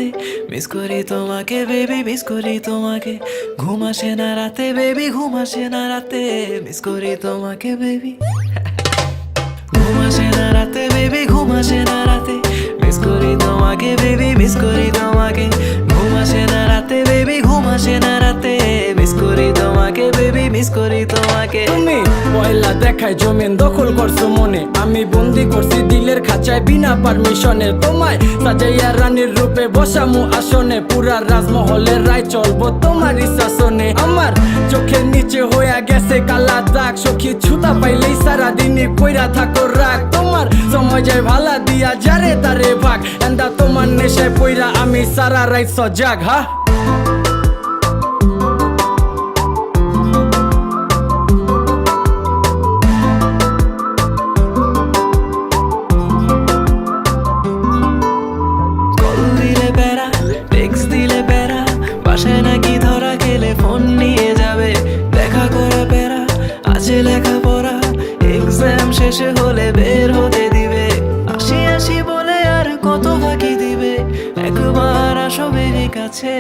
রাতে মিস করি তোমাকে বেবি মিস করি তোমাকে ঘুম আসে না রাতে বেবি ঘুম আসে না রাতে মিস করি তোমাকে বেবি ঘুম আসে না রাতে বেবি ঘুম আসে না রাতে মিস করি তোমাকে বেবি মিস করি তোমাকে ঘুম আসে না রাতে বেবি ঘুম আসে না রাতে মিস করি তোমাকে বেবি মিস করি তোমাকে তুমি পয়লা দেখায় জমিন দখল করছো মনে আমি বন্দি করছি দিলের খাঁচায় বিনা পারমিশনে তোমায় সাজাইয়া রানীর রূপে বসামু আসনে পুরা রাজমহলের রায় চলবো তোমার শাসনে আমার চোখের নিচে হইয়া গেছে কালা দাগ সখী ছুতা পাইলেই সারাদিনই কইরা থাকো রাগ তোমার সময় যায় ভালা দিয়া যারে তারে ভাগ এন্দা তোমার নেশায় পইরা আমি সারা রাত সজাগ হা বাসায় নাকি ধরা খেলে ফোন নিয়ে যাবে দেখা করে পেরা আছে লেখাপড়া এক্সাম শেষে হলে বের হতে দিবে আসি আসি বলে আর কত ফাঁকি দিবে একবার আসো বেবি কাছে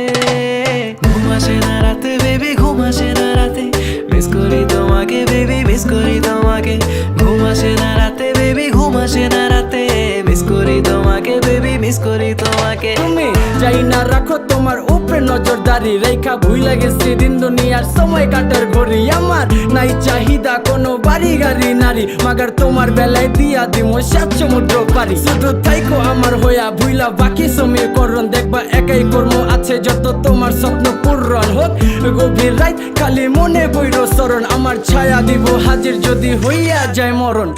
ঘুম আসে না রাতে বেবি ঘুম আসে না রাতে মিস করি তোমাকে বেবি মিস করি তোমাকে ঘুম আসে না রাতে বেবি ঘুম আসে না রাতে মিস করি তোমাকে বেবি মিস করি তোমাকে তুমি যাই না রাখো তোমার উপরে নজরদারি রেখা ভুইলা গেছি দিন দুনিয়ার সময় কাটার ঘড়ি আমার নাই চাহিদা কোনো বাড়ি গাড়ি নারী মাগার তোমার বেলায় দিয়া দিমো 7 সমুদ্র পারি শুধু থাইকো আমার হইয়া ভুইলা বাকি সময় করণ দেখবা একাই কর্ম আছে যত তোমার স্বপ্ন পূরণ হোক গভীর রাত খালি মনে বইরো শরণ আমার ছায়া দিব হাজির যদি হইয়া যায় মরণ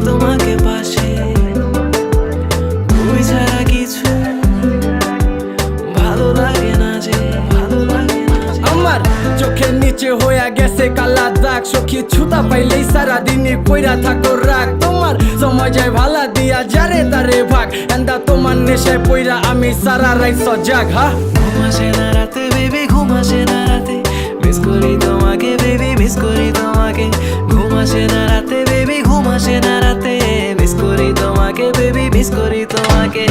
তোমাকে পাশে তুমি ছাড়া কিছু ভালো লাগে না যে ভালো লাগে না আমার চোখের নিচে হইয়া গেছে কালা দাগ সখী ছুতা পাইলেই সারাদিনই কইরা থাকো রাগ তোমার সময় যায় ভালা দিয়া যারে তারে ভাগ এন্দা তোমার নেশায় পইরা আমি সারা রাত সজাগ হা ঘুম আসে না রাতে বেবি ঘুম আসে না রাতে মিস করি তোমাকে বেবি মিস করি তোমাকে ঘুম আসে না রাতে বেবি ঘুম আসে না রাতে মিস করি তোমাকে বেবি মিস করি তোমাকে